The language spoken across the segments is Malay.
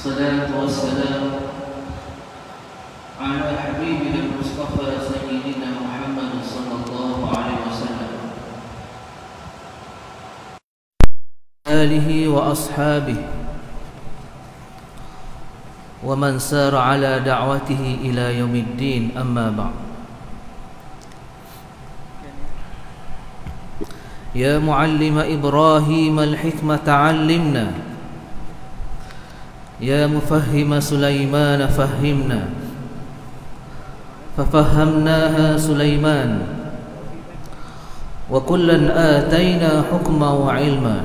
الصلاة والسلام على حبيبنا المصطفى سيدنا محمد صلى الله عليه وسلم آله وأصحابه ومن سار على دعوته إلى يوم الدين. أما بعد. يا معلم إبراهيم الحكمة علمنا، يا مفهم سليمان فهمنا، ففهمناها سليمان وكلا آتينا حكما وعلما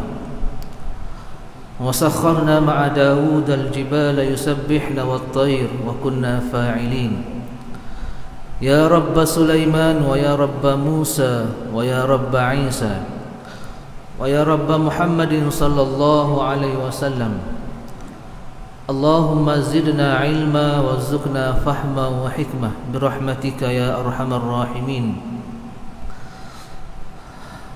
وسخرنا مع داود الجبال يسبحن والطير وكنا فاعلين. يا رب سليمان ويا رب موسى ويا رب عيسى ويا رب محمد صلى الله عليه وسلم، اللهم زدنا علما وارزقنا فهما وحكمة برحمتك يا أرحم الراحمين.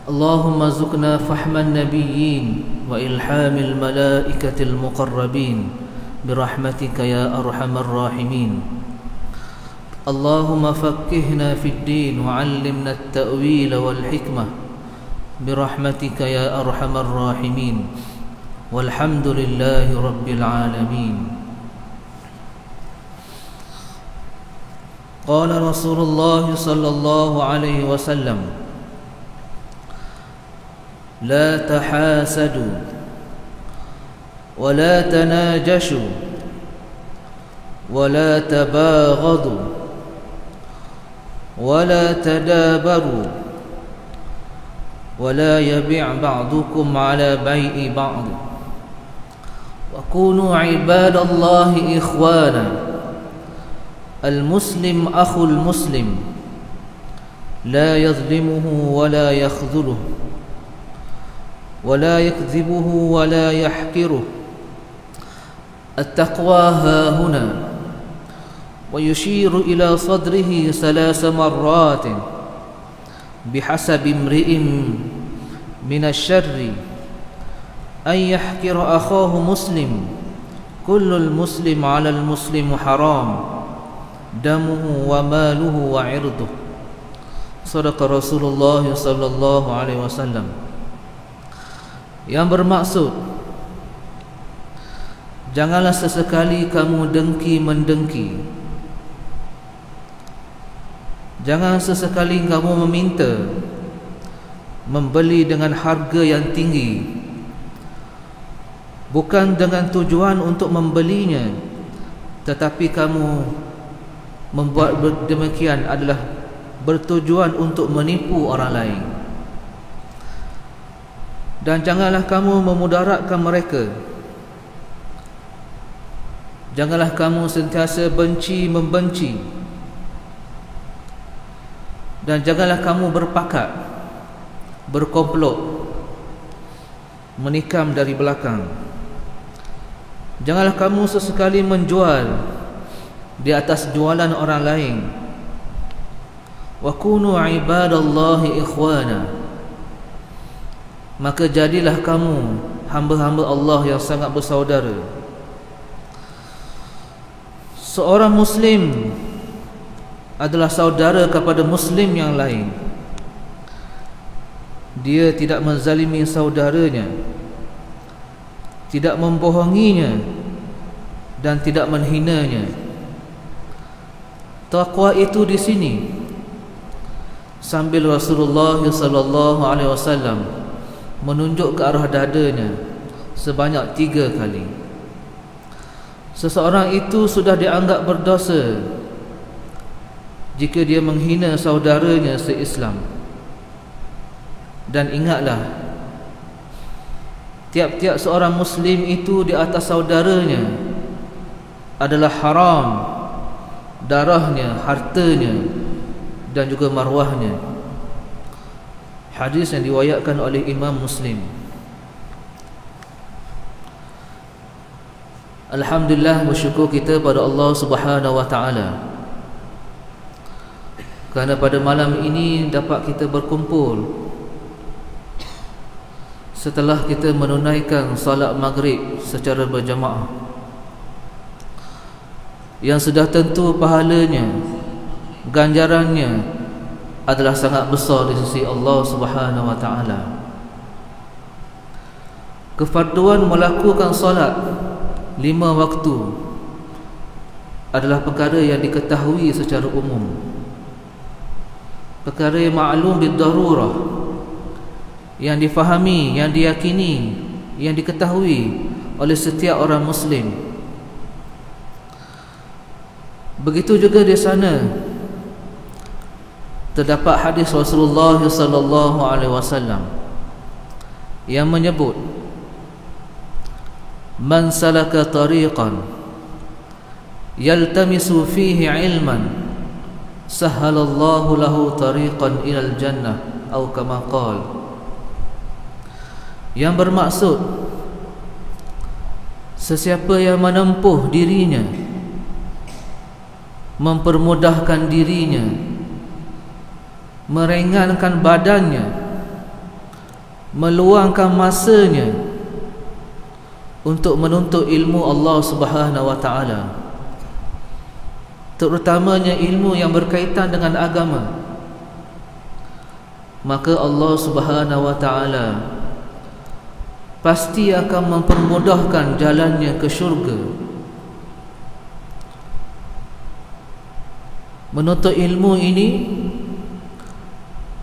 اللهم ارزقنا فهم النبيين وإلحام الملائكة المقربين برحمتك يا أرحم الراحمين. اللهم فقهنا في الدين وعلمنا التأويل والحكمة برحمتك يا أرحم الراحمين. والحمد لله رب العالمين. قال رسول الله صلى الله عليه وسلم: لا تحاسدوا ولا تناجشوا ولا تباغضوا ولا تدابروا ولا يبيع بعضكم على بيع بعض وكونوا عباد الله إخوانا. المسلم أخو المسلم لا يظلمه ولا يخذله ولا يكذبه ولا يحقره. التقوى ها هنا، ويشير إلى صدره 3 مرات: بحسب امرئ من الشر أن يحقر أخاه مسلم، كل المسلم على المسلم حرام، دمه وماله وعرضه. صدق رسول الله صلى الله عليه وسلم. Yang bermaksud, janganlah sesekali kamu dengki-mendengki, jangan sesekali kamu meminta, membeli dengan harga yang tinggi, bukan dengan tujuan untuk membelinya, tetapi kamu membuat demikian adalah bertujuan untuk menipu orang lain. Dan janganlah kamu memudaratkan mereka, janganlah kamu sentiasa benci membenci, dan janganlah kamu berpakat, berkomplot, menikam dari belakang. Janganlah kamu sesekali menjual di atas jualan orang lain. Wa kunu ibadallahi ikhwana, maka jadilah kamu hamba-hamba Allah yang sangat bersaudara. Seorang Muslim adalah saudara kepada Muslim yang lain. Dia tidak menzalimi saudaranya, tidak membohonginya, dan tidak menghinanya. Taqwa itu di sini, sambil Rasulullah sallallahu alaihi wasallam menunjuk ke arah dadanya sebanyak 3 kali. Seseorang itu sudah dianggap berdosa jika dia menghina saudaranya se-Islam. Dan ingatlah, tiap-tiap seorang Muslim itu di atas saudaranya adalah haram darahnya, hartanya, dan juga marwahnya. Hadis yang diriwayatkan oleh Imam Muslim. Alhamdulillah, bersyukur kita pada Allah Subhanahu wa taala kerana pada malam ini dapat kita berkumpul setelah kita menunaikan salat maghrib secara berjamaah yang sudah tentu pahalanya, ganjarannya adalah sangat besar di sisi Allah Subhanahu wa taala. Kefarduan melakukan solat 5 waktu adalah perkara yang diketahui secara umum, perkara yang maklum bidarurah, yang difahami, yang diyakini, yang diketahui oleh setiap orang Muslim. Begitu juga di sana terdapat hadis Rasulullah sallallahu alaihi wasallam yang menyebut, man salaka tariqan yaltamisu fihi ilman sahhalallahu lahu tariqan ilal jannah atau kama qala, yang bermaksud sesiapa yang menempuh dirinya, mempermudahkan dirinya, meringankan badannya, meluangkan masanya untuk menuntut ilmu Allah Subhanahu wa taala, terutamanya ilmu yang berkaitan dengan agama, maka Allah Subhanahu wa taala pasti akan mempermudahkan jalannya ke syurga. Menuntut ilmu ini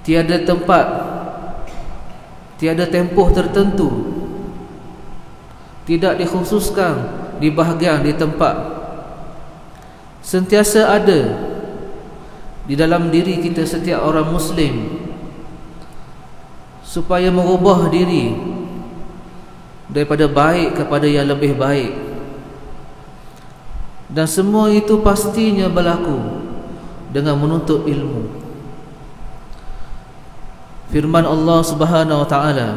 tiada tempat, tiada tempoh tertentu, tidak dikhususkan di bahagian, di tempat. Sentiasa ada di dalam diri kita setiap orang Muslim supaya merubah diri daripada baik kepada yang lebih baik, dan semua itu pastinya berlaku dengan menuntut ilmu. Firman Allah Subhanahu wa taala,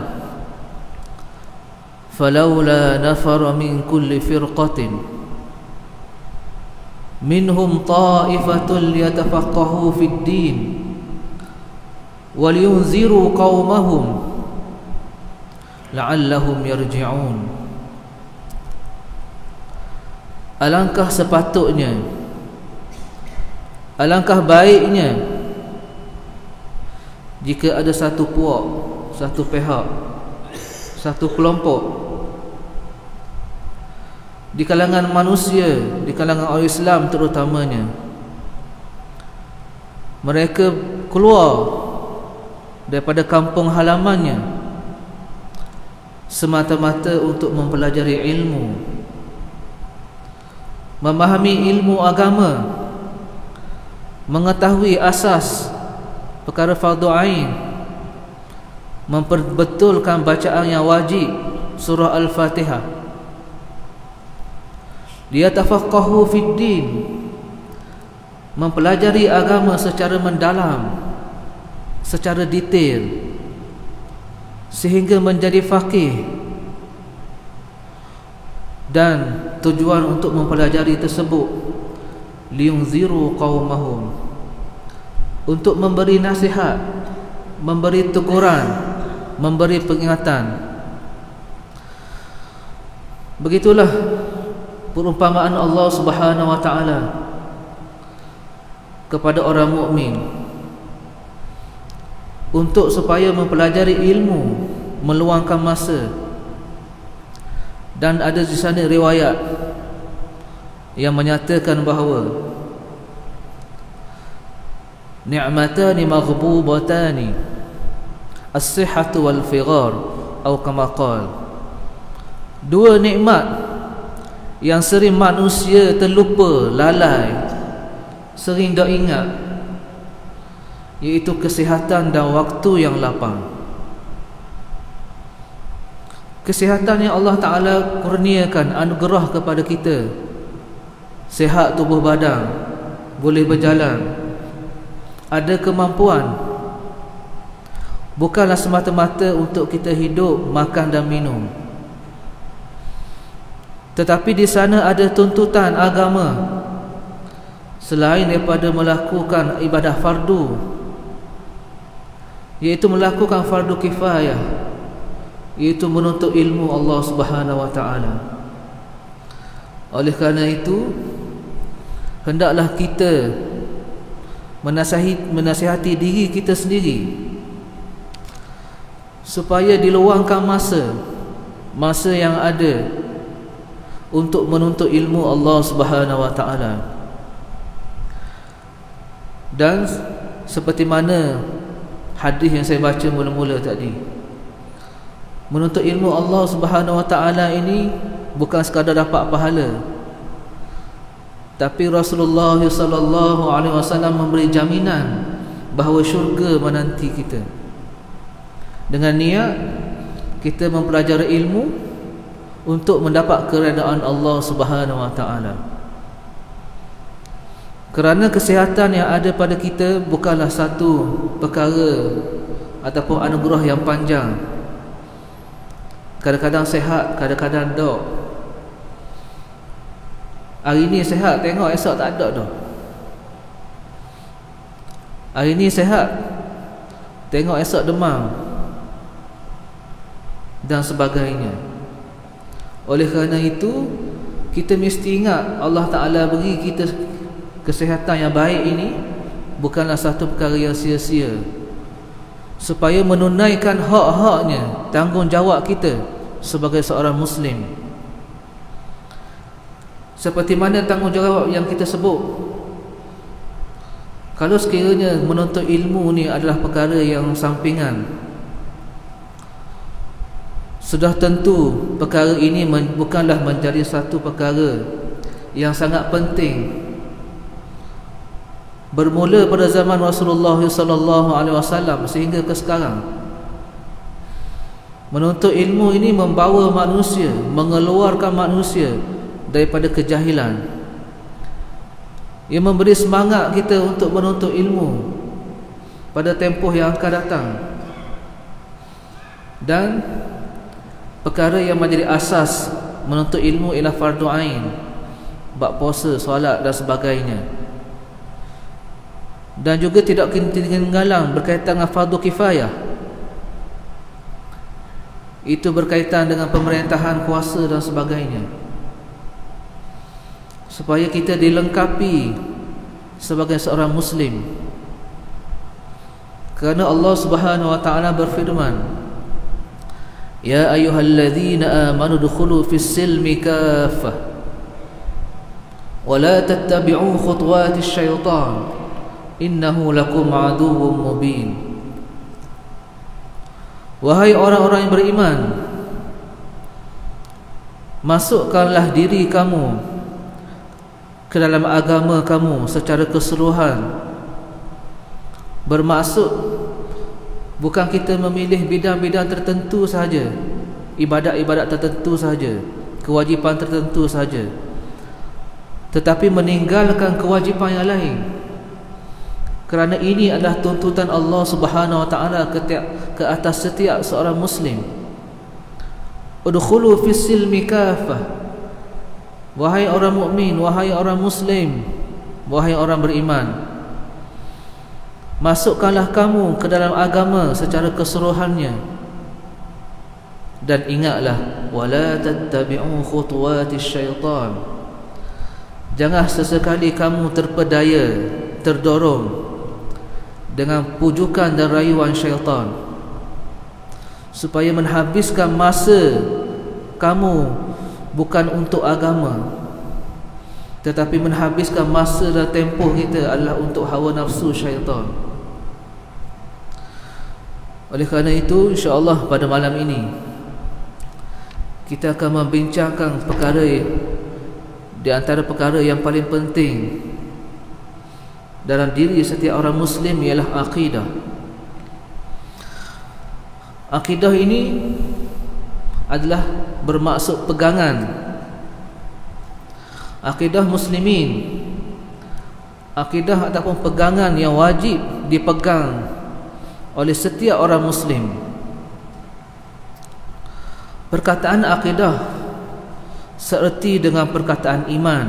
فَلَوْلَا نَفَرَ مِنْ كُلِّ فِرْقَةٍ مِنْهُمْ طَائِفَةٌ لِيَتَفَقَّهُوا فِي الدِّينِ وَلِيُنْذِرُوا قَوْمَهُمْ لَعَلَّهُمْ يَرْجِعُونَ. Alangkah sepatutnya, alangkah baiknya jika ada satu puak, satu pihak, satu kelompok di kalangan manusia, di kalangan orang Islam terutamanya, mereka keluar daripada kampung halamannya semata-mata untuk mempelajari ilmu, memahami ilmu agama, mengetahui asas perkara fardu ain, memperbetulkan bacaan yang wajib surah Al-Fatihah, liyatafaqahu fid din, mempelajari agama secara mendalam, secara detail, sehingga menjadi faqih. Dan tujuan untuk mempelajari tersebut liyunziru qaumahum, untuk memberi nasihat, memberi teguran, memberi peringatan. Begitulah perumpamaan Allah Subhanahu wa taala kepada orang mukmin untuk supaya mempelajari ilmu, meluangkan masa. Dan ada di sana riwayat yang menyatakan bahawa ni'matani maghbubatani as-sihhatu wal fighar atau kama qala, dua nikmat yang sering manusia terlupa, lalai, sering tak ingat, iaitu kesihatan dan waktu yang lapang. Kesihatan yang Allah Ta'ala kurniakan, anugerah kepada kita, sihat tubuh badan, boleh berjalan, ada kemampuan, bukanlah semata-mata untuk kita hidup, makan dan minum, tetapi di sana ada tuntutan agama selain daripada melakukan ibadah fardu, iaitu melakukan fardu kifayah, iaitu menuntut ilmu Allah Subhanahu wa taala. Oleh kerana itu, hendaklah kita menasihati diri kita sendiri supaya diluangkan masa yang ada untuk menuntut ilmu Allah Subhanahu wa taala. Dan seperti mana hadis yang saya baca mula-mula tadi, menuntut ilmu Allah Subhanahu wa taala ini bukan sekadar dapat pahala, tapi Rasulullah sallallahu alaihi wasallam memberi jaminan bahawa syurga menanti kita dengan niat kita mempelajari ilmu untuk mendapat keredaan Allah Subhanahu wa taala. Kerana kesihatan yang ada pada kita bukanlah satu perkara ataupun anugerah yang panjang. Kadang-kadang sihat, kadang-kadang dok. Hari ni sihat, tengok esok tak ada dah. Hari ni sihat, tengok esok demam dan sebagainya. Oleh kerana itu, kita mesti ingat Allah Ta'ala beri kita kesihatan yang baik ini bukanlah satu perkara yang sia-sia. Supaya menunaikan hak-haknya, tanggungjawab kita sebagai seorang Muslim. Seperti mana tanggungjawab yang kita sebut, kalau sekiranya menuntut ilmu ni adalah perkara yang sampingan, sudah tentu perkara ini bukanlah menjadi satu perkara yang sangat penting. Bermula pada zaman Rasulullah sallallahu alaihi wasallam sehingga ke sekarang, menuntut ilmu ini membawa manusia, mengeluarkan manusia daripada kejahilan. Ia memberi semangat kita untuk menuntut ilmu pada tempoh yang akan datang. Dan perkara yang menjadi asas menuntut ilmu ialah fardu ain, bab puasa, solat dan sebagainya. Dan juga tidak ketinggalan berkaitan dengan fardu kifayah. Itu berkaitan dengan pemerintahan, kuasa dan sebagainya, supaya kita dilengkapi sebagai seorang Muslim. Kerana Allah Subhanahu wa taala berfirman, ya ayyuhalladzina amanu dukhulu fis silmi kaffah wa la tattabi'u khutuwatis syaitan innahu lakum aduwwum mubin. Wahai orang-orang yang beriman, masukkanlah diri kamu ke dalam agama kamu secara keseluruhan. Bermaksud bukan kita memilih bidang-bidang tertentu sahaja, ibadat-ibadat tertentu sahaja, kewajipan tertentu sahaja, tetapi meninggalkan kewajipan yang lain. Kerana ini adalah tuntutan Allah Subhanahu wa taala ke atas setiap seorang Muslim. Udkhulu fis silmi kaffah. Wahai orang mukmin, wahai orang Muslim, wahai orang beriman, masukkanlah kamu ke dalam agama secara keseluruhannya. Dan ingatlah, wala tattabi'u khutuwatis syaitan. Jangan sesekali kamu terpedaya, terdorong dengan pujukan dan rayuan syaitan, supaya menghabiskan masa kamu bukan untuk agama, tetapi menghabiskan masa dan tempoh kita adalah untuk hawa nafsu syaitan. Oleh kerana itu, insya-Allah pada malam ini kita akan membincangkan perkara di antara perkara yang paling penting dalam diri setiap orang Muslim, ialah akidah. Akidah ini adalah bermaksud pegangan. Akidah muslimin, akidah ataupun pegangan yang wajib dipegang oleh setiap orang Muslim. Perkataan akidah seerti dengan perkataan iman,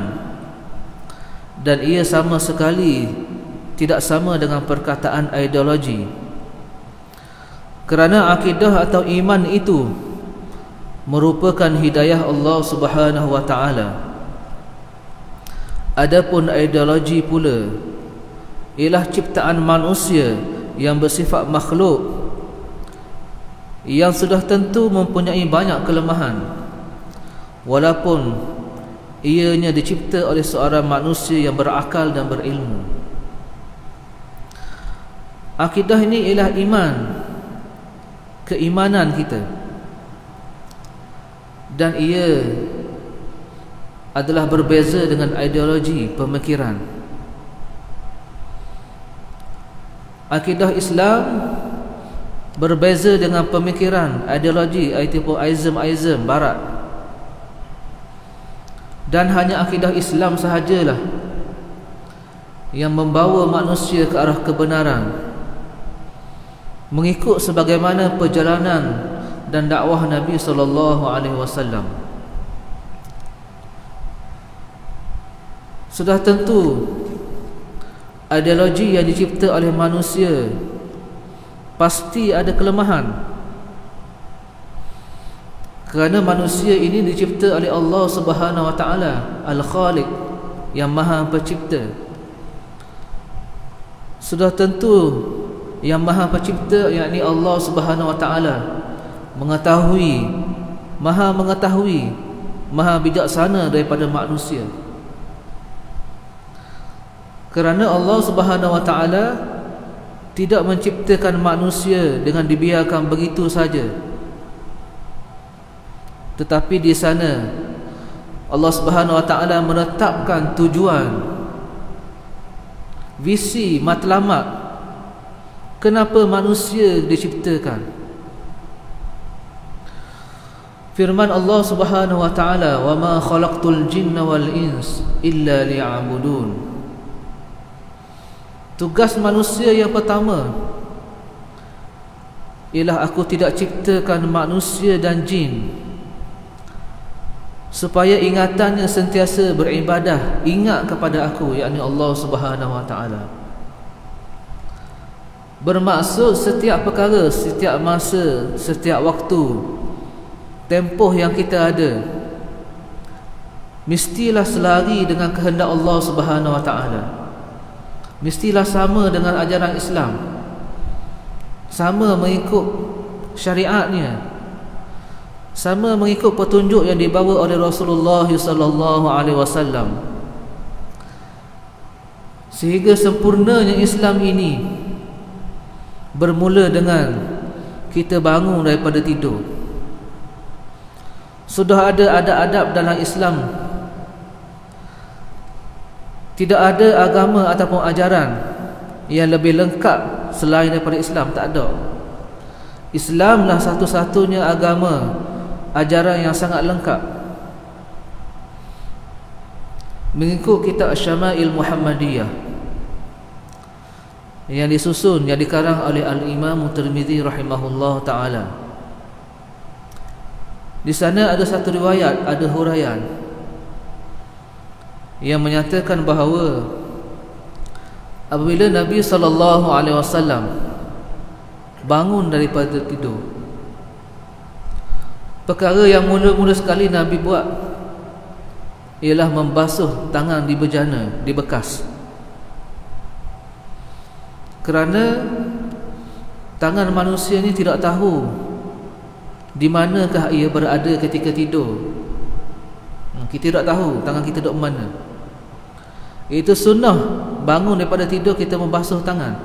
dan ia sama sekali tidak sama dengan perkataan ideologi. Kerana akidah atau iman itu merupakan hidayah Allah Subhanahu wa taala, Adapun ideologi pula ialah ciptaan manusia yang bersifat makhluk, yang sudah tentu mempunyai banyak kelemahan, walaupun ianya dicipta oleh seorang manusia yang berakal dan berilmu. Akidah ini ialah iman, keimanan kita, dan ia adalah berbeza dengan ideologi pemikiran. Akidah Islam berbeza dengan pemikiran, ideologi ataupun ism barat. Dan hanya akidah Islam sahajalah yang membawa manusia ke arah kebenaran, mengikut sebagaimana perjalanan dan dakwah Nabi SAW. Sudah tentu ideologi yang dicipta oleh manusia pasti ada kelemahan, kerana manusia ini dicipta oleh Allah Subhanahu wa taala, Al-Khaliq, yang Maha Pencipta. Sudah tentu yang Maha Pencipta, yakni Allah Subhanahu wa taala, Maha mengetahui, Maha bijaksana daripada manusia. Kerana Allah Subhanahu wa taala tidak menciptakan manusia dengan dibiarkan begitu saja, tetapi di sana Allah Subhanahu wa taala menetapkan tujuan, visi, matlamat kenapa manusia diciptakan. Firman Allah Subhanahu wa taala, "Wa ma khalaqtul jinna wal ins illa liya'budun." Tugas manusia yang pertama ialah aku tidak ciptakan manusia dan jin supaya ingatannya sentiasa beribadah, ingat kepada aku, yakni Allah Subhanahu wa taala. Bermaksud setiap perkara, setiap masa, setiap waktu, tempoh yang kita ada, mestilah selari dengan kehendak Allah Subhanahu wa taala. Mestilah sama dengan ajaran Islam, sama mengikut syariatnya, sama mengikut petunjuk yang dibawa oleh Rasulullah sallallahu alaihi wasallam. Sehingga sempurnanya Islam ini bermula dengan kita bangun daripada tidur. Sudah ada adab dalam Islam. Tidak ada agama ataupun ajaran yang lebih lengkap selain daripada Islam, tak ada. Islamlah satu-satunya agama, ajaran yang sangat lengkap. Mengikut kitab Syama'il Muhammadiyah yang disusun, yang dikarang oleh Al-Imam Tirmizi rahimahullah ta'ala. Di sana ada satu riwayat, ada huraian yang menyatakan bahawa apabila Nabi SAW bangun daripada tidur, perkara yang mula-mula sekali Nabi buat ialah membasuh tangan di bejana, di bekas. Kerana tangan manusia ni tidak tahu di manakah ia berada ketika tidur. Kita tidak tahu tangan kita duduk mana. Itu sunnah, bangun daripada tidur kita membasuh tangan.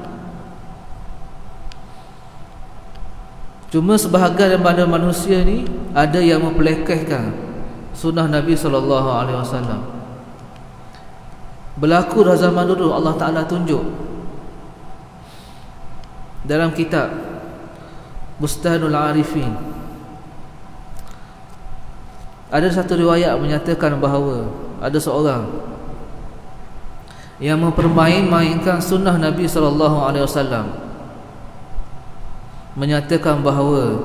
Cuma sebahagian daripada manusia ni ada yang mempelekehkan sunnah Nabi SAW. Berlaku dah zaman dulu, Allah Ta'ala tunjuk dalam kitab Bustanul Arifin. Ada satu riwayat menyatakan bahawa ada seorang yang mempermain-mainkan sunnah Nabi SAW, menyatakan bahawa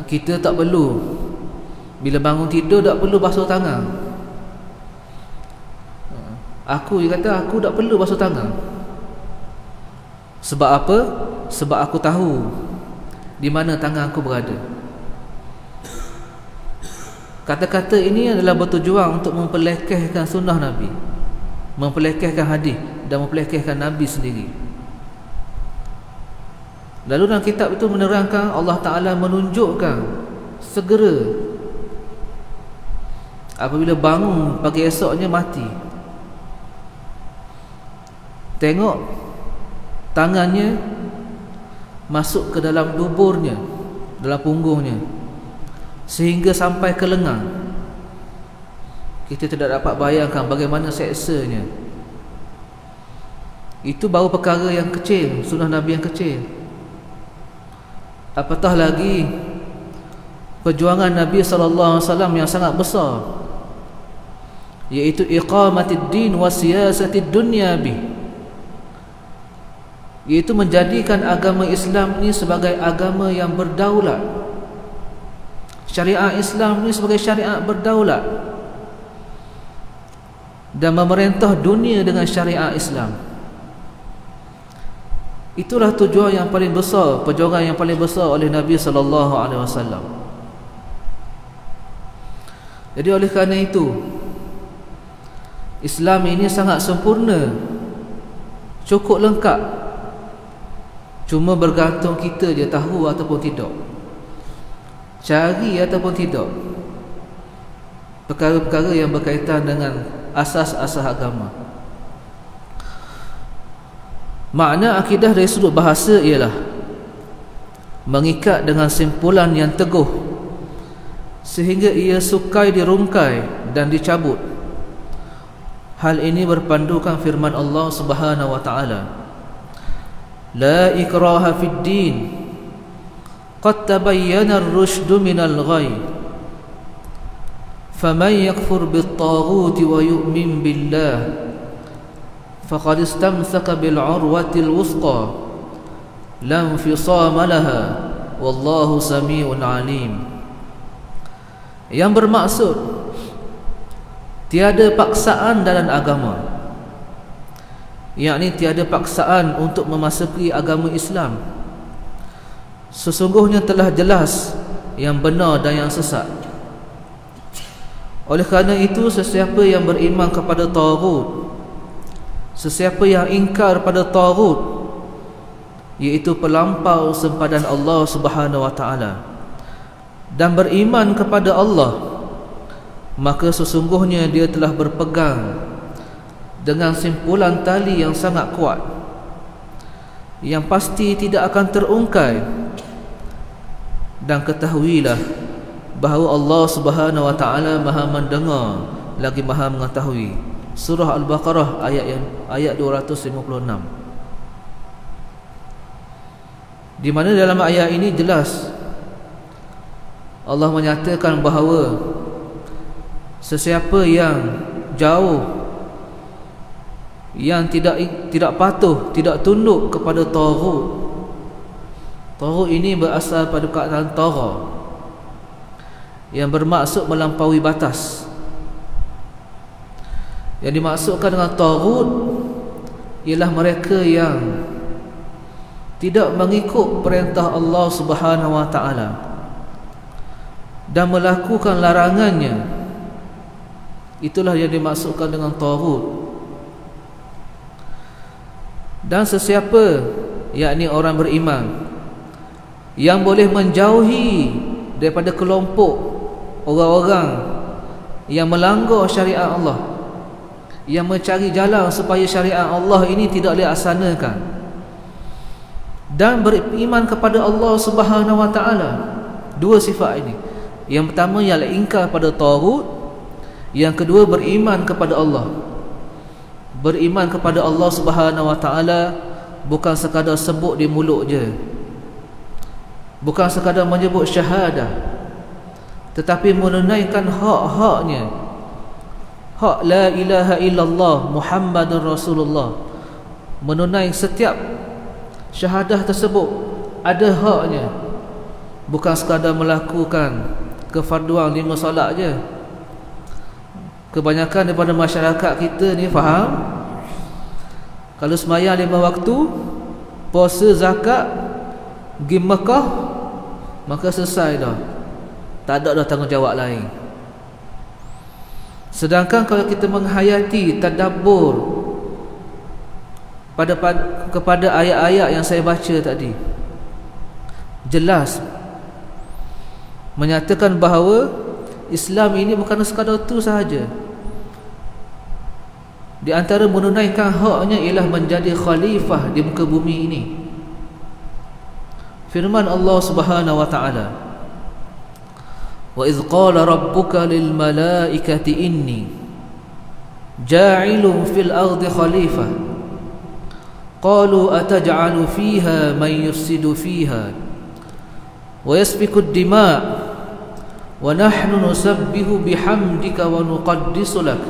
kita tak perlu, bila bangun tidur tak perlu basuh tangan. Dia kata aku tak perlu basuh tangan. Sebab apa? Sebab aku tahu di mana tangan aku berada. Kata-kata ini adalah bertujuan untuk mempelekehkan sunnah Nabi, mempelekehkan hadis dan mempelekehkan Nabi sendiri. Lalu dalam kitab itu menerangkan Allah Ta'ala menunjukkan segera apabila bangun pagi esoknya mati, tengok tangannya masuk ke dalam duburnya, dalam punggungnya, sehingga sampai ke lengan. Kita tidak dapat bayangkan bagaimana seksanya. Itu baru perkara yang kecil, sunnah Nabi yang kecil. Apatah lagi perjuangan Nabi SAW yang sangat besar, iaitu iqamatid din wa siyasatid dunya bih, iaitu menjadikan agama Islam ini sebagai agama yang berdaulat. Syariat Islam ini sebagai syariat berdaulat dan memerintah dunia dengan syariat Islam. Itulah tujuan yang paling besar, perjuangan yang paling besar oleh Nabi SAW. Jadi oleh kerana itu, Islam ini sangat sempurna, cukup lengkap. Cuma bergantung kita je tahu ataupun tidak, cari ataupun tidak perkara-perkara yang berkaitan dengan asas-asas agama. Makna akidah dari sudut bahasa ialah mengikat dengan simpulan yang teguh sehingga ia sukai dirungkai dan dicabut. Hal ini berpandukan firman Allah Subhanahu wa taala, la ikraha fid din qad tabayyana ar-rusydu minal ghayy faman yakfur bit-taghuti wa yu'min billah faqad istamsaka bil 'urwatil wuthqa la infisama laha wallahu samiun 'alim. Yang bermaksud tiada paksaan dalam agama, yakni tiada paksaan untuk memasuki agama Islam. Sesungguhnya telah jelas yang benar dan yang sesat. Oleh kerana itu, sesiapa yang beriman kepada taghut, sesiapa yang ingkar pada taghut, iaitu pelampau sempadan Allah Subhanahu wa taala, dan beriman kepada Allah, maka sesungguhnya dia telah berpegang dengan simpulan tali yang sangat kuat, yang pasti tidak akan terungkai. Dan ketahuilah bahawa Allah Subhanahu wa taala Maha mendengar lagi Maha mengetahui. Surah Al-Baqarah ayat 256. Di mana dalam ayat ini jelas Allah menyatakan bahawa sesiapa yang jauh, yang tidak patuh, tidak tunduk kepada taghut. Taghut ini berasal pada perkataan tagha, yang bermaksud melampaui batas. Yang dimaksudkan dengan taghut ialah mereka yang tidak mengikut perintah Allah Subhanahu wa taala dan melakukan larangannya. Itulah yang dimaksudkan dengan taghut. Dan sesiapa, yakni orang beriman, yang boleh menjauhi daripada kelompok orang-orang yang melanggar syariat Allah, yang mencari jalan supaya syariat Allah ini tidak dilaksanakan, dan beriman kepada Allah Subhanahu wa taala. Dua sifat ini. Yang pertama ialah ingkar pada taghut, yang kedua beriman kepada Allah. Beriman kepada Allah Subhanahu wa taala bukan sekadar sebut di mulut je, bukan sekadar menyebut syahadah, tetapi menunaikan hak-haknya. Hak la ilaha illallah Muhammadur Rasulullah. Menunaikan setiap syahadah tersebut ada haknya, bukan sekadar melakukan kefarduan 5 solat je. Kebanyakan daripada masyarakat kita ni faham, kalau sembahyang 5 waktu, puasa, zakat, pergi Mekah, maka selesai dah, tak ada dah tanggungjawab lain. Sedangkan kalau kita menghayati tadabbur kepada ayat-ayat yang saya baca tadi, jelas menyatakan bahawa Islam ini bukan sekadar itu sahaja. Di antara menunaikan haknya ialah menjadi khalifah di muka bumi ini. Firman Allah Subhanahu wa taala, "Wa idz qala rabbuka lil malaikati inni ja'ilun fil ardi khalifah qalu ataj'alu fiha man yufsidu fiha wa yasfiku ad-dima' wa nahnu nusabbihu bihamdika wa nuqaddisu lak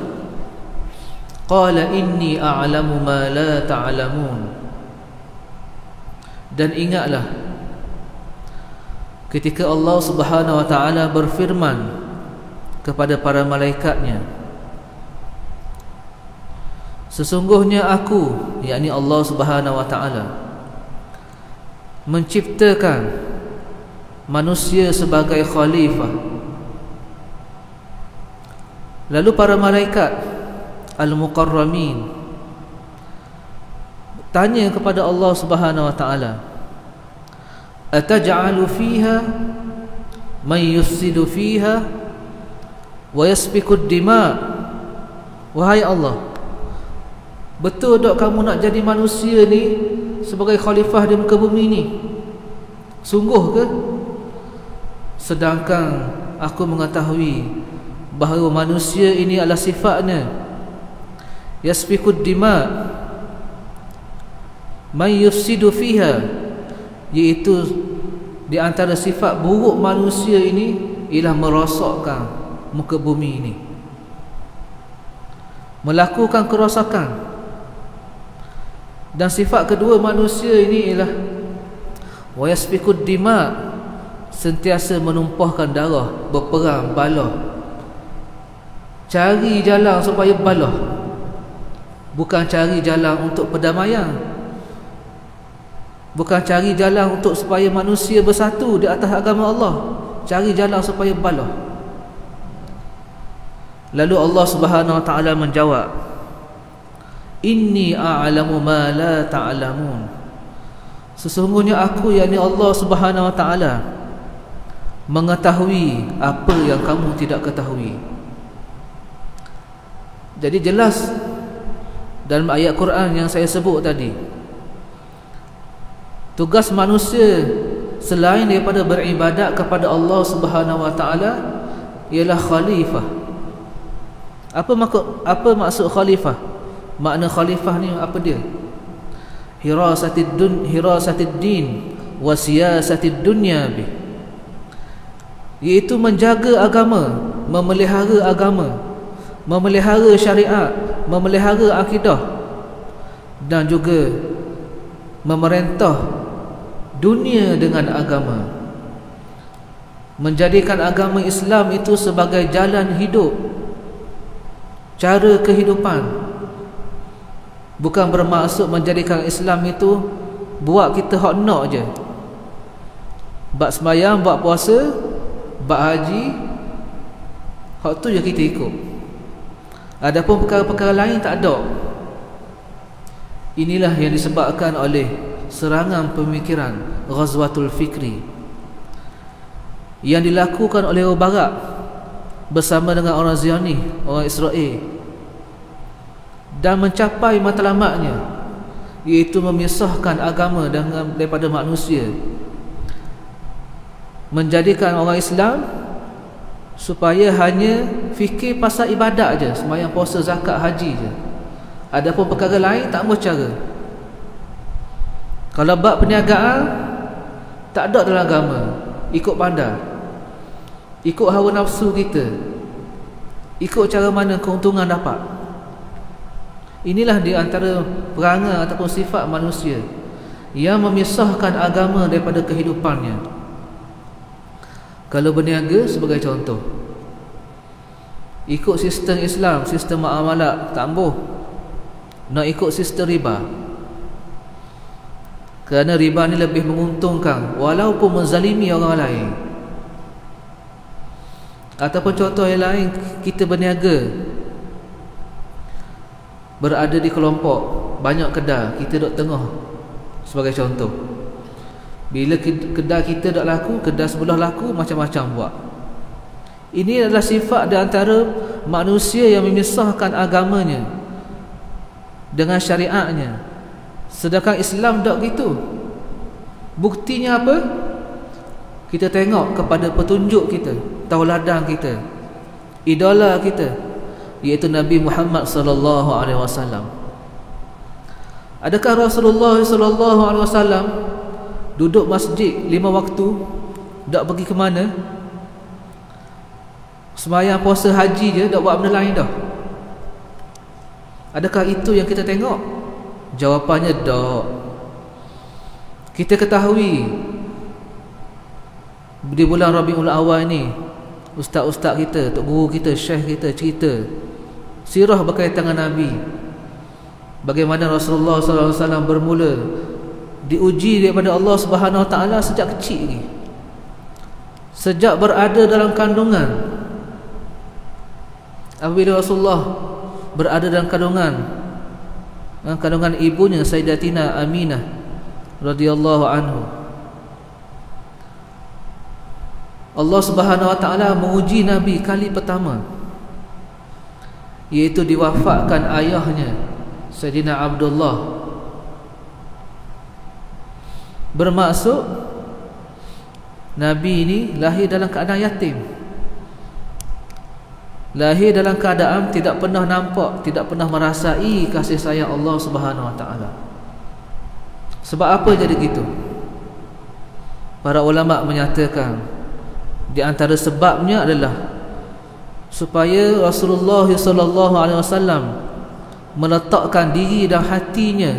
qala inni a'lamu ma la ta'lamun." Dan ingatlah ketika Allah Subhanahu wa taala berfirman kepada para malaikatnya, sesungguhnya aku, yakni Allah Subhanahu wa taala, menciptakan manusia sebagai khalifah. Lalu para malaikat al-muqarramin tanya kepada Allah Subhanahu wa taala, ataj'alu fiha man yufsidu fiha wa yasfiku ad-dima'. Wahai Allah, betul tak kamu nak jadi manusia ni sebagai khalifah di muka bumi ni? Sungguh ke? Sedangkan aku mengetahui bahawa manusia ini adalah sifatnya yasfiku ad-dima', man yufsidu fiha, iaitu di antara sifat buruk manusia ini ialah merosakkan muka bumi ini, melakukan kerosakan. Dan sifat kedua manusia ini ialah wa yasfikud dima', sentiasa menumpahkan darah, berperang, balah, cari jalan supaya balah, bukan cari jalan untuk perdamaian, bukan cari jalan untuk supaya manusia bersatu di atas agama Allah, cari jalan supaya balah. Lalu Allah Subhanahu wa taala menjawab, inni a'lamu ma la ta'lamun. Sesungguhnya aku, yakni Allah Subhanahu wa taala, mengetahui apa yang kamu tidak ketahui. Jadi jelas dalam ayat Quran yang saya sebut tadi, tugas manusia selain daripada beribadat kepada Allah Subhanahu wa taala ialah khalifah. Apa maksud khalifah? Makna khalifah ni apa dia? Hirasatid din wa siyasatid dunya bih, iaitu menjaga agama, memelihara syariat, memelihara akidah, dan juga memerintah dunia dengan agama, menjadikan agama Islam itu sebagai jalan hidup, cara kehidupan. Bukan bermaksud menjadikan Islam itu buat kita hak nak je, bab sembahyang, bab puasa, bab haji, hak tu je kita ikut. Adapun perkara-perkara lain tak ada. Inilah yang disebabkan oleh serangan pemikiran Ghazwatul Fikri yang dilakukan oleh orang Barat bersama dengan orang Zionis, orang Israel, dan mencapai matlamatnya, iaitu memisahkan agama daripada manusia, menjadikan orang Islam supaya hanya fikir pasal ibadat je, sembahyang, puasa, zakat, haji je. Adapun perkara lain tak bercara. Kalau bab perniagaan tak ada dalam agama, ikut pandai, ikut hawa nafsu kita, ikut cara mana keuntungan dapat. Inilah di antara perangai ataupun sifat manusia yang memisahkan agama daripada kehidupannya. Kalau berniaga sebagai contoh, ikut sistem Islam, sistem muamalat, tak ambuh nak ikut sistem riba, kerana riba ni lebih menguntungkan walaupun menzalimi orang lain. Ataupun contoh yang lain, kita berniaga berada di kelompok, banyak kedai, kita duduk tengah sebagai contoh. Bila kedai kita duduk laku, kedai sebelah laku, macam-macam buat. Ini adalah sifat di antara manusia yang memisahkan agamanya dengan syariatnya. Sedangkan Islam tak gitu. Buktinya apa? Kita tengok kepada petunjuk kita, tauladan kita, idola kita, iaitu Nabi Muhammad sallallahu alaihi wasallam. Adakah Rasulullah sallallahu alaihi wasallam duduk masjid 5 waktu, tak pergi ke mana? Sembahyang puasa haji je, tak buat benda lain dah? Adakah itu yang kita tengok? Jawapannya tak. Kita ketahui di bulan Rabiul Awal ni, ustaz-ustaz kita, tok guru kita, syekh kita cerita sirah berkaitan dengan Nabi, bagaimana Rasulullah SAW bermula diuji daripada Allah Subhanahu Wa Taala sejak kecil lagi, sejak berada dalam kandungan. Apabila Rasulullah berada dalam kandungan ibunya Sayyidatina Aminah radhiyallahu anhu, Allah Subhanahu Wa Taala menguji Nabi kali pertama, iaitu diwafatkan ayahnya Sayyidina Abdullah. Bermaksud Nabi ini lahir dalam keadaan yatim, lahir dalam keadaan tidak pernah nampak, tidak pernah merasai kasih sayang Allah Subhanahu Wa Taala. Sebab apa jadi gitu? Para ulama menyatakan di antara sebabnya adalah supaya Rasulullah sallallahu alaihi wasallam meletakkan diri dan hatinya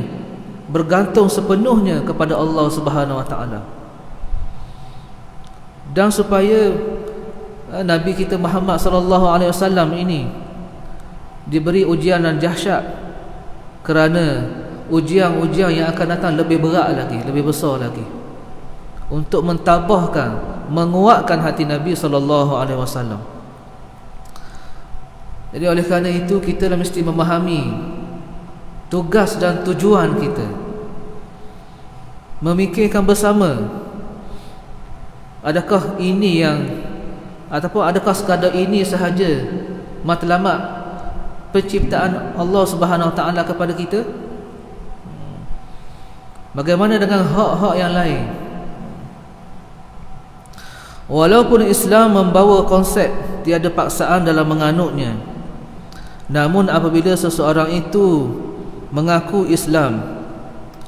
bergantung sepenuhnya kepada Allah Subhanahu Wa Taala, dan supaya Nabi kita Muhammad sallallahu alaihi wasallam ini diberi ujian dan dahsyat, kerana ujian-ujian yang akan datang lebih berat lagi, lebih besar lagi, untuk mentabahkan, menguatkan hati Nabi sallallahu alaihi wasallam. Jadi oleh kerana itu kita mesti memahami tugas dan tujuan kita, memikirkan bersama, adakah ini yang, ataupun adakah sekadar ini sahaja matlamat penciptaan Allah Subhanahu Wa Taala kepada kita? Bagaimana dengan hak-hak yang lain? Walaupun Islam membawa konsep tiada paksaan dalam menganutnya, namun apabila seseorang itu mengaku Islam,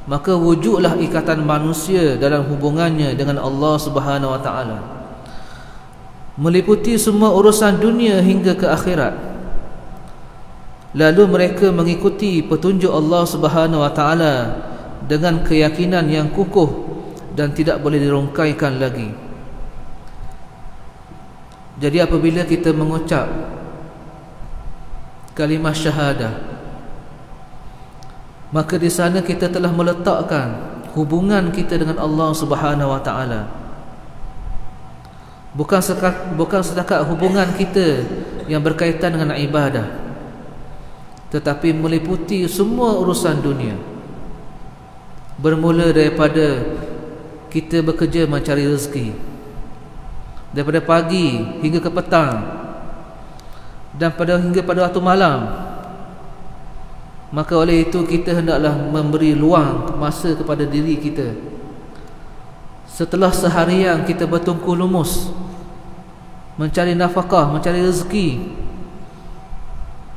maka wujudlah ikatan manusia dalam hubungannya dengan Allah Subhanahu Wa Taala, meliputi semua urusan dunia hingga ke akhirat. Lalu mereka mengikuti petunjuk Allah Subhanahu Wa Taala dengan keyakinan yang kukuh dan tidak boleh dirungkaikan lagi. Jadi apabila kita mengucap kalimah syahadah, maka di sana kita telah meletakkan hubungan kita dengan Allah Subhanahu Wa Taala. Bukan setakat hubungan kita yang berkaitan dengan ibadah, tetapi meliputi semua urusan dunia. Bermula daripada kita bekerja mencari rezeki, daripada pagi hingga ke petang, dan hingga pada waktu malam. Maka oleh itu kita hendaklah memberi luang masa kepada diri kita. Setelah seharian kita bertungku lumus mencari nafkah, mencari rezeki,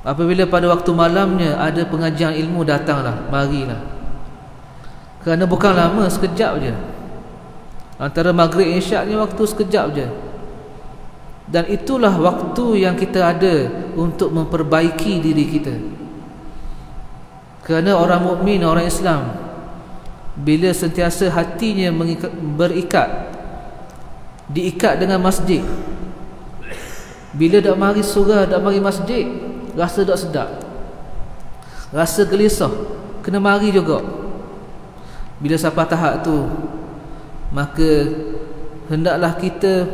apabila pada waktu malamnya ada pengajian ilmu, datanglah, marilah. Kerana bukan lama, sekejap je. Antara maghrib isyak ni waktu sekejap je. Dan itulah waktu yang kita ada untuk memperbaiki diri kita. Kerana orang mukmin, orang Islam, bila sentiasa hatinya berikat, diikat dengan masjid, bila dak mari surau, dak mari masjid, rasa dak sedap, rasa gelisah, kena mari juga. Bila sampai tahap tu, maka hendaklah kita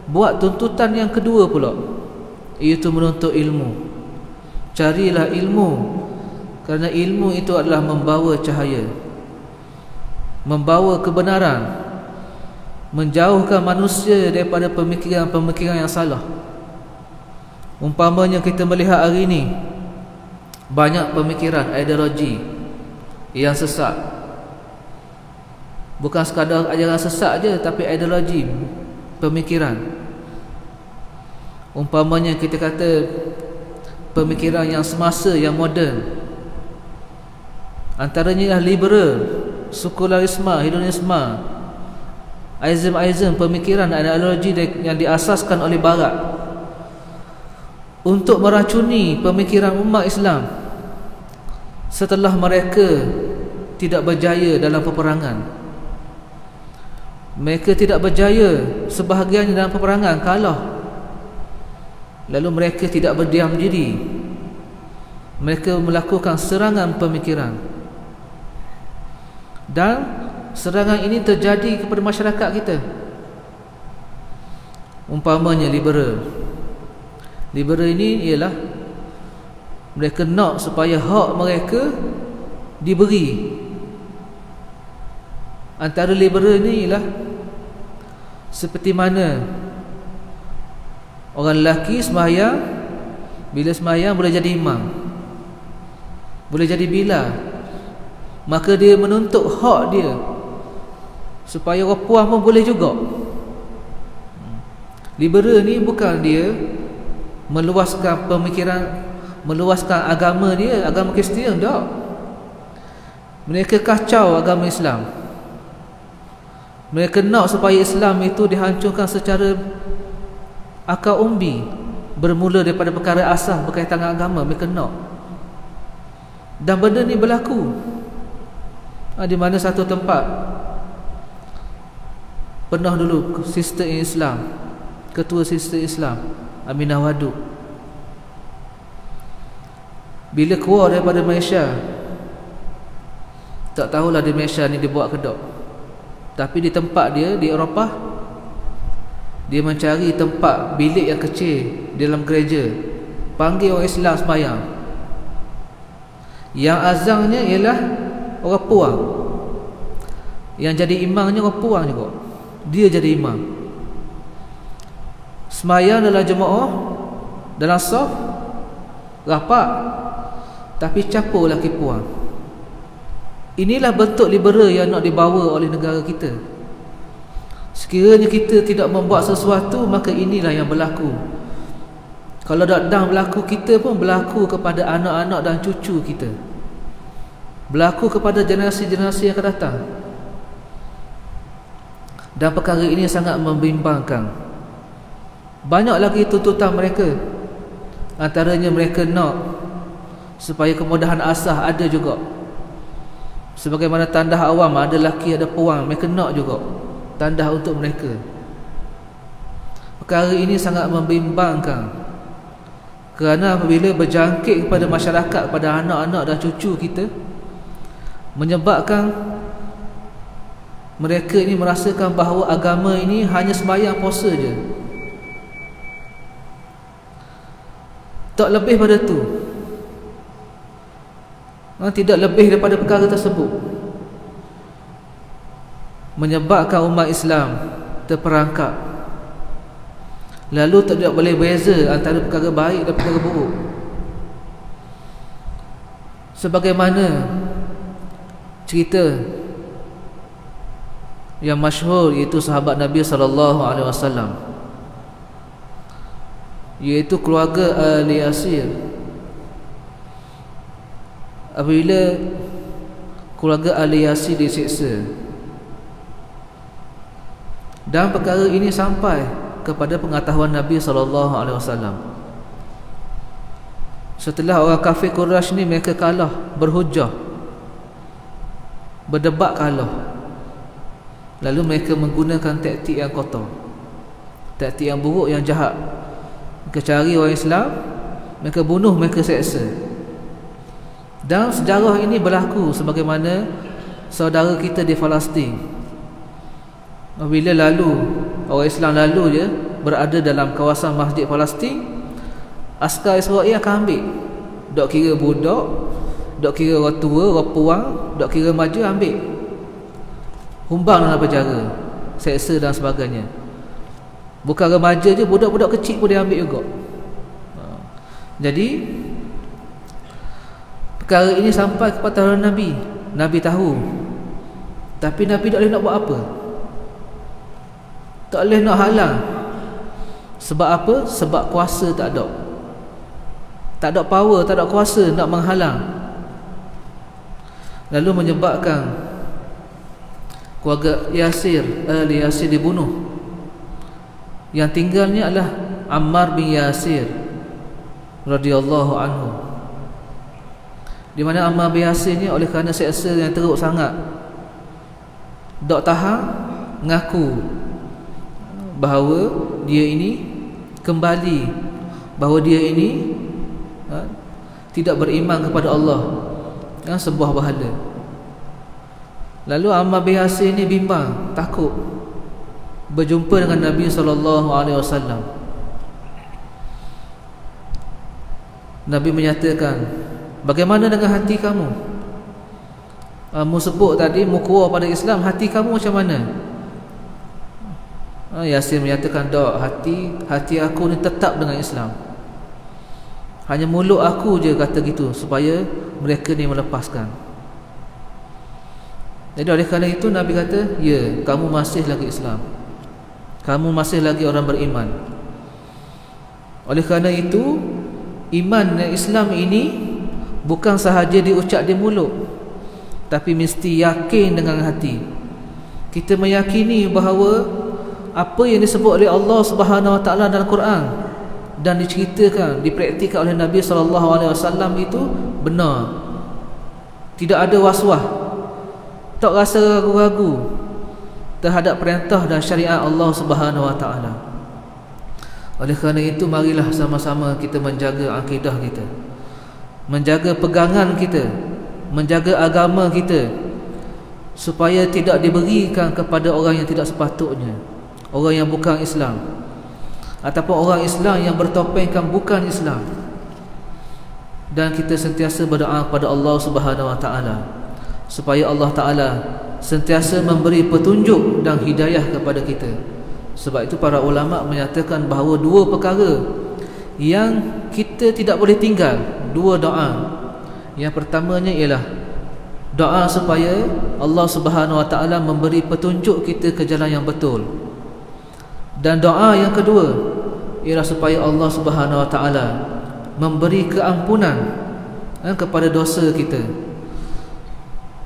buat tuntutan yang kedua pula, iaitu menuntut ilmu. Carilah ilmu Kerana ilmu itu adalah membawa cahaya, membawa kebenaran, menjauhkan manusia daripada pemikiran-pemikiran yang salah. Umpamanya kita melihat hari ini banyak pemikiran, ideologi yang sesat. Bukan sekadar ajaran sesat je, tapi ideologi, pemikiran. Umpamanya kita kata pemikiran yang semasa, yang moden, antaranya liberal, sekularisme, hedonisme, aizm, pemikiran dan ideologi yang diasaskan oleh Barat untuk meracuni pemikiran umat Islam setelah mereka tidak berjaya dalam peperangan. Mereka tidak berjaya, sebahagiannya dalam peperangan kalah. Lalu mereka tidak berdiam diri, mereka melakukan serangan pemikiran. Dan serangan ini terjadi kepada masyarakat kita. Umpamanya liberal ini ialah mereka nak supaya hak mereka diberi. Antara liberal ni ialah seperti mana orang lelaki sembahyang, bila sembahyang boleh jadi imam, boleh jadi bilal, maka dia menuntut hak dia supaya orang puan pun boleh juga. Liberal ni bukan dia meluaskan pemikiran, meluaskan agama dia, agama Kristian, tak. Mereka kacau agama Islam. Mereka nak supaya Islam itu dihancurkan secara akar umbi, bermula daripada perkara asas berkaitan dengan agama. Mereka nak. Dan benda ni berlaku di mana satu tempat pernah dulu sister Islam, ketua sister Islam Aminah Wadud, bila keluar daripada Malaysia, tak tahulah di Malaysia ni dia buat kedok, tapi di tempat dia di Eropah, dia mencari tempat bilik yang kecil di dalam gereja, panggil orang Islam sembahyang. Yang azannya ialah orang puang, yang jadi imamnya orang puang juga. Dia jadi imam. Sembahyang dalam jemaah, dalam saf rapat, tapi campur lelaki puang. Inilah bentuk liberal yang nak dibawa oleh negara kita. Sekiranya kita tidak membuat sesuatu, maka inilah yang berlaku. Kalau tak dah berlaku, kita pun berlaku kepada anak-anak dan cucu kita, berlaku kepada generasi-generasi yang akan datang. Dan perkara ini sangat membimbangkan. Banyak lagi tuntutan mereka. Antaranya mereka nak supaya kemudahan asah ada juga. Sebagaimana tandah awam, ada lelaki ada puang, mereka nak juga tandah untuk mereka. Perkara ini sangat membimbangkan, kerana apabila berjangkit kepada masyarakat, kepada anak-anak dan cucu kita, menyebabkan mereka ini merasakan bahawa agama ini hanya sembahyang puasa je, tak lebih pada tu, tidak lebih daripada perkara tersebut. Menyebabkan umat Islam terperangkap, lalu tidak boleh beza antara perkara baik dan perkara buruk. Sebagaimana cerita yang masyhur, iaitu sahabat Nabi SAW, iaitu keluarga Ali Yasir. Apabila keluarga Ali Yasir disiksa, dan perkara ini sampai kepada pengetahuan Nabi SAW. Setelah orang kafir Quraisy ni mereka kalah, berhujah, berdebat kalah, lalu mereka menggunakan taktik yang kotor, taktik yang buruk, yang jahat. Mereka cari orang Islam, mereka bunuh, mereka seksa. Dan sejarah ini berlaku sebagaimana saudara kita di Palestin. Bila lalu, orang Islam lalu je berada dalam kawasan Masjid Palestin, askar Israel akan ambil, dok kira budak, dok kira orang tua, orang puang, dok kira maju ambil. Humbang dalam penjara, seksa dan sebagainya. Bukan remaja je, budak-budak kecil pun dia ambil juga. Jadi perkara ini sampai kepada Nabi. Nabi tahu, tapi Nabi tak boleh nak buat apa. Tak boleh nak halang. Sebab apa? Sebab kuasa tak ada. Tak ada power, tak ada kuasa nak menghalang. Lalu menyebabkan keluarga Yasir, Ali Yasir dibunuh. Yang tinggalnya adalah Ammar bin Yasir radhiyallahu anhu. Di mana Ammar bin Yasir ni oleh kerana seksa yang teruk sangat, dok tahan, ngaku bahawa dia ini kembali, bahawa dia ini tidak beriman kepada Allah, sebuah berhala. Lalu Ammar bin Yasir ni bimbang, takut berjumpa dengan Nabi SAW. Nabi menyatakan, bagaimana dengan hati kamu? Mu sebut tadi mu keluar pada Islam, hati kamu macam mana? Yasir menyatakan, tak, hati aku ni tetap dengan Islam. Hanya mulut aku je kata gitu supaya mereka ni melepaskan. Jadi oleh kerana itu Nabi kata, ya, kamu masih lagi Islam, kamu masih lagi orang beriman. Oleh kerana itu, iman dan Islam ini bukan sahaja diucap di mulut, tapi mesti yakin dengan hati. Kita meyakini bahawa apa yang disebut oleh Allah Subhanahu Wa Taala dalam Quran dan diceritakan, dipraktikkan oleh Nabi SAW itu benar. Tidak ada was-was, tak rasa ragu-ragu terhadap perintah dan syariat Allah Subhanahu Wa Taala. Oleh kerana itu, marilah sama-sama kita menjaga akidah kita, menjaga pegangan kita, menjaga agama kita, supaya tidak diberikan kepada orang yang tidak sepatutnya, orang yang bukan Islam, ataupun orang Islam yang bertopengkan bukan Islam. Dan kita sentiasa berdoa kepada Allah Subhanahu Wa Taala supaya Allah Taala sentiasa memberi petunjuk dan hidayah kepada kita. Sebab itu para ulama menyatakan bahawa dua perkara yang kita tidak boleh tinggal, dua doa. Yang pertamanya ialah doa supaya Allah Subhanahu Wa Taala memberi petunjuk kita ke jalan yang betul. Dan doa yang kedua ialah supaya Allah Subhanahu Wa Taala memberi keampunan kepada dosa kita.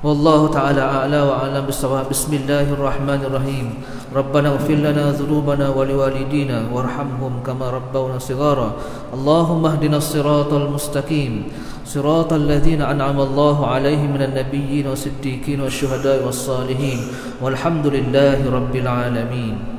Wallahu ta'ala a'la wa a'lam bis-shawab. Bismillahirrahmanirrahim. Rabbana ighfir lana dhunubana wa liwalidina warhamhum kama rabbawna shighara. Allahumma ihdinas siratal mustaqim, siratal ladzina an'ama Allahu 'alaihim minan nabiyyin was-siddiqin wasyuhada'i was-salihin. Walhamdulillahi rabbil alamin.